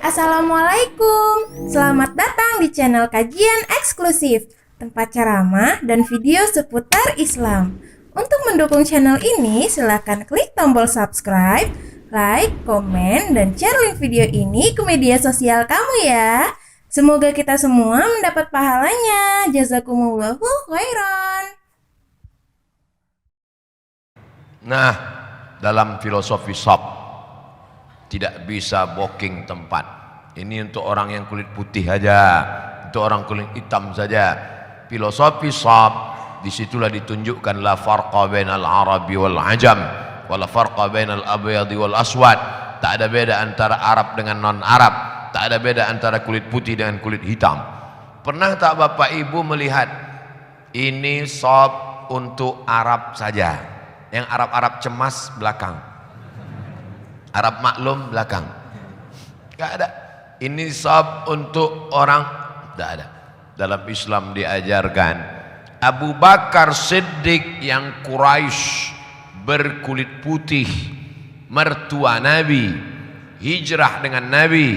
Assalamualaikum, selamat datang di channel kajian eksklusif, tempat ceramah dan video seputar Islam. Untuk mendukung channel ini, silakan klik tombol subscribe, like, komen, dan share link video ini ke media sosial kamu ya. Semoga kita semua mendapat pahalanya. Jazakumullahu khairan. Nah, dalam filosofi SOP tidak bisa booking tempat. Ini untuk orang yang kulit putih aja, untuk orang kulit hitam saja. Filosofi SOP, disitulah ditunjukkan la farqa bainal arabi wal ajam, wala farqa bainal abyadi wal aswad. Tak ada beda antara Arab dengan non-Arab, tak ada beda antara kulit putih dengan kulit hitam. Pernah tak Bapak Ibu melihat ini SOP untuk Arab saja? Yang Arab-Arab cemas belakang, Arab maklum belakang. Gak ada. Ini SOP untuk orang, tidak ada. Dalam Islam diajarkan Abu Bakar Siddiq yang Quraisy, berkulit putih, mertua Nabi, hijrah dengan Nabi,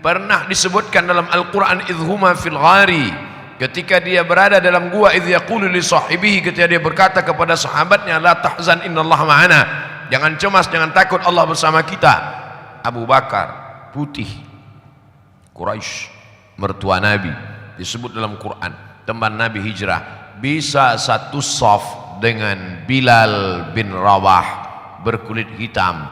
pernah disebutkan dalam Al-Quran idhuma fil ghari, ketika dia berada dalam gua, idh yaqulu li sahibihi, ketika dia berkata kepada sahabatnya, la tahzan innallaha ma'ana, jangan cemas, jangan takut, Allah bersama kita. Abu Bakar putih, Quraisy, mertua Nabi, disebut dalam Quran, teman Nabi hijrah, bisa satu saf dengan Bilal bin Rawah, berkulit hitam,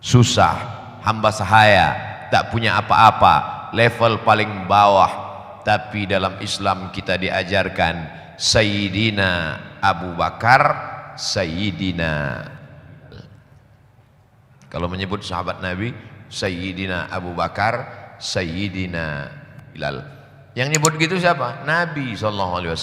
susah, hamba sahaya, tak punya apa-apa, level paling bawah. Tapi dalam Islam kita diajarkan Sayyidina Abu Bakar, Sayyidina, kalau menyebut sahabat Nabi, Sayyidina Abu Bakar, Sayyidina Bilal. Yang nyebut gitu siapa? Nabi SAW.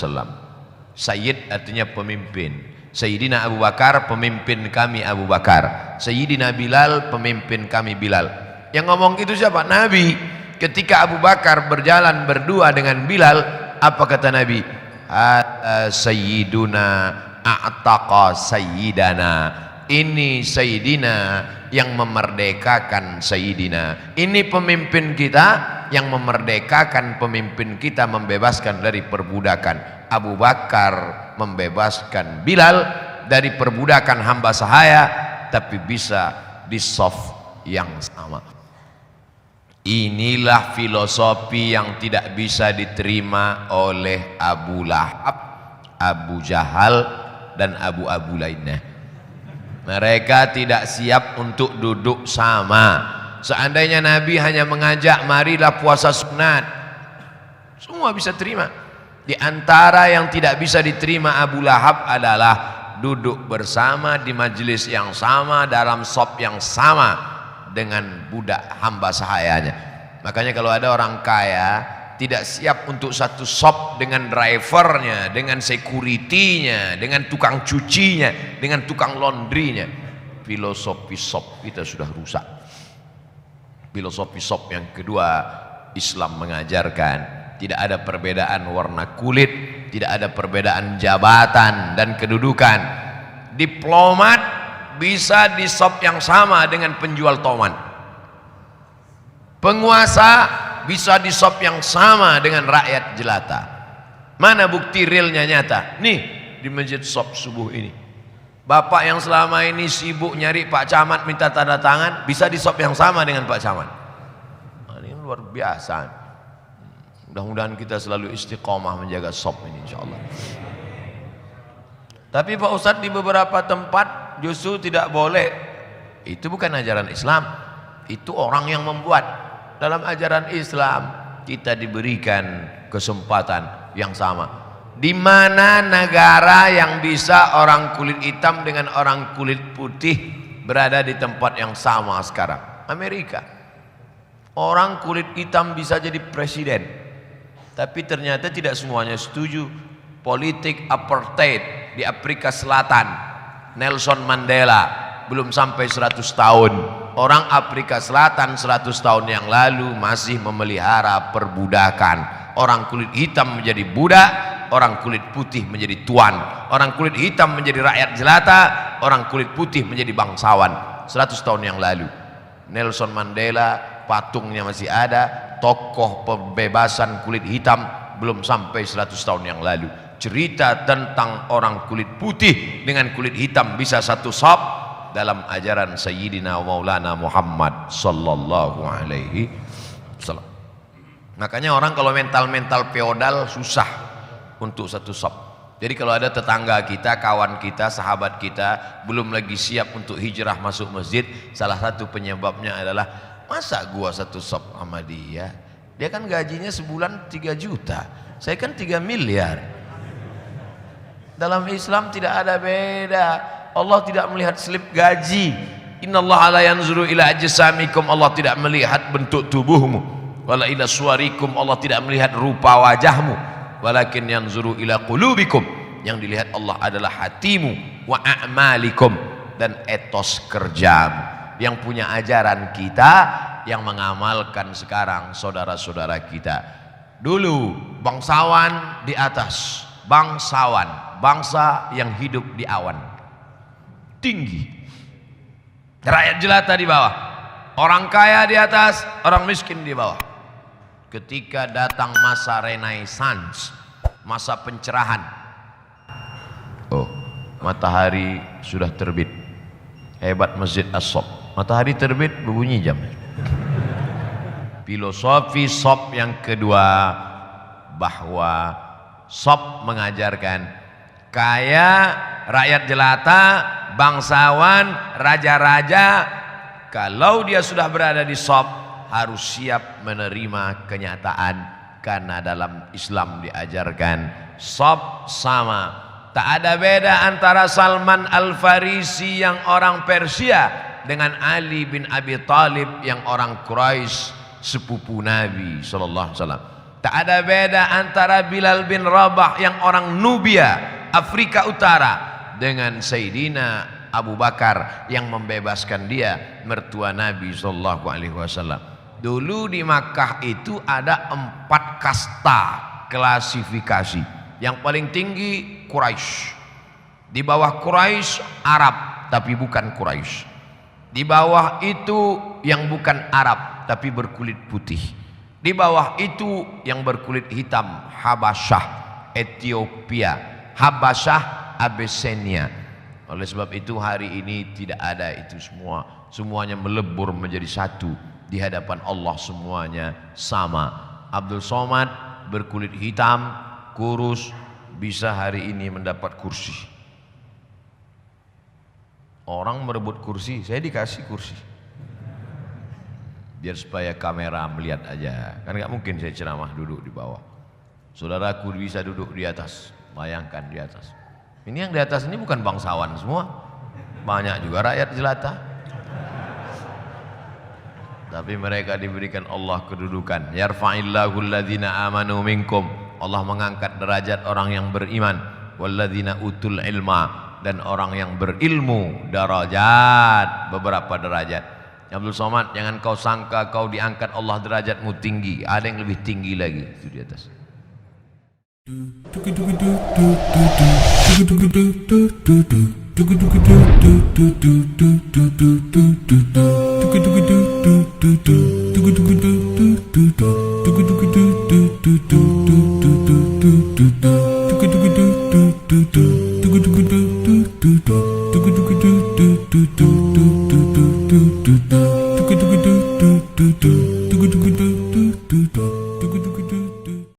Sayyid artinya pemimpin. Sayyidina Abu Bakar, pemimpin kami Abu Bakar. Sayyidina Bilal, pemimpin kami Bilal. Yang ngomong gitu siapa? Nabi. Ketika Abu Bakar berjalan berdua dengan Bilal, apa kata Nabi? Sayyiduna a'taqa sayyidana. Ini Sayyidina yang memerdekakan Sayyidina. Ini pemimpin kita yang memerdekakan pemimpin kita, membebaskan dari perbudakan. Abu Bakar membebaskan Bilal dari perbudakan hamba sahaya, tapi bisa di soft yang sama. Inilah filosofi yang tidak bisa diterima oleh Abu Lahab, Abu Jahal, dan abu-abu lainnya. Mereka tidak siap untuk duduk sama. Seandainya Nabi hanya mengajak marilah puasa sunat, semua bisa terima. Di antara yang tidak bisa diterima Abu Lahab adalah duduk bersama di majelis yang sama, dalam sop yang sama dengan budak hamba sahayanya. Makanya kalau ada orang kaya tidak siap untuk satu sop dengan drivernya, dengan security-nya, dengan tukang cucinya, dengan tukang laundry-nya, filosofi sop kita sudah rusak. Filosofi sop yang kedua, Islam mengajarkan tidak ada perbedaan warna kulit, tidak ada perbedaan jabatan dan kedudukan. Diplomat bisa di sop yang sama dengan penjual tomat. Penguasa bisa di sop yang sama dengan rakyat jelata. Mana bukti realnya nyata? Nih di masjid sop subuh ini, bapak yang selama ini sibuk nyari Pak Camat minta tanda tangan, bisa di sop yang sama dengan Pak Camat. Nah, ini luar biasa. Mudah-mudahan kita selalu istiqomah menjaga sop ini insyaallah. Tapi Pak Ustadz, di beberapa tempat justru tidak boleh. Itu bukan ajaran Islam, itu orang yang membuat. Dalam ajaran Islam kita diberikan kesempatan yang sama. Di mana negara yang bisa orang kulit hitam dengan orang kulit putih berada di tempat yang sama sekarang? Amerika. Orang kulit hitam bisa jadi presiden, tapi ternyata tidak semuanya setuju. Politik apartheid di Afrika Selatan, Nelson Mandela belum sampai 100 tahun. Orang Afrika Selatan 100 tahun yang lalu masih memelihara perbudakan. Orang kulit hitam menjadi budak, orang kulit putih menjadi tuan. Orang kulit hitam menjadi rakyat jelata, orang kulit putih menjadi bangsawan. 100 tahun yang lalu Nelson Mandela patungnya masih ada, tokoh pembebasan kulit hitam belum sampai 100 tahun yang lalu. Cerita tentang orang kulit putih dengan kulit hitam bisa satu saf dalam ajaran Sayyidina Maulana Muhammad sallallahu alaihi wasallam. Makanya orang kalau mental-mental feodal susah untuk satu saf. Jadi kalau ada tetangga kita, kawan kita, sahabat kita belum lagi siap untuk hijrah masuk masjid, salah satu penyebabnya adalah masa gua satu saf sama dia? Dia kan gajinya sebulan 3 juta, saya kan 3 miliar. Dalam Islam tidak ada beda. Allah tidak melihat slip gaji. Innallaha la yanzuru ila ajsamikum, Allah tidak melihat bentuk tubuhmu. Wala ila suwarikum, Allah tidak melihat rupa wajahmu. Walakin yanzuru ila qulubikum, yang dilihat Allah adalah hatimu, wa a'malikum, dan etos kerjamu. Yang punya ajaran kita, yang mengamalkan sekarang saudara-saudara kita. Dulu bangsawan di atas, bangsawan, bangsa yang hidup di awan tinggi, rakyat jelata di bawah, orang kaya di atas, orang miskin di bawah. Ketika datang masa Renaissance, masa pencerahan, oh, matahari sudah terbit, hebat Masjid As-Sob, matahari terbit berbunyi jam. Filosofi Sob yang kedua, bahwa Sob mengajarkan kaya, rakyat jelata, bangsawan, raja-raja, kalau dia sudah berada di Sob harus siap menerima kenyataan, karena dalam Islam diajarkan Sob sama. Tak ada beda antara Salman Al-Farisi yang orang Persia dengan Ali bin Abi Thalib yang orang Quraisy, sepupu Nabi sallallahu alaihi wasallam. Tak ada beda antara Bilal bin Rabah yang orang Nubia, Afrika Utara, dengan Sayyidina Abu Bakar yang membebaskan dia, mertua Nabi sallallahu alaihi wasallam. Dulu di Makkah itu ada 4 kasta klasifikasi. Yang paling tinggi Quraisy. Di bawah Quraisy Arab tapi bukan Quraisy. Di bawah itu yang bukan Arab tapi berkulit putih. Di bawah itu yang berkulit hitam, Habasyah, Ethiopia, Habasyah, Abyssinia. Oleh sebab itu hari ini tidak ada itu semua. Semuanya melebur menjadi satu. Di hadapan Allah semuanya sama. Abdul Somad berkulit hitam, kurus, bisa hari ini mendapat kursi. Orang merebut kursi, saya dikasih kursi. Biar supaya kamera melihat aja. Kan nggak mungkin saya ceramah duduk di bawah. Saudaraku bisa duduk di atas. Bayangkan di atas. Ini yang di atas ini bukan bangsawan semua. Banyak juga rakyat jelata. Tapi mereka diberikan Allah kedudukan. Yarfa'illahu alladhina amanu minkum. Allah mengangkat derajat orang yang beriman. Walladzina utul ilma. Dan orang yang berilmu, darajat, beberapa derajat. Abdul Somad, jangan kau sangka kau diangkat Allah derajatmu tinggi. Ada yang lebih tinggi lagi itu di atas.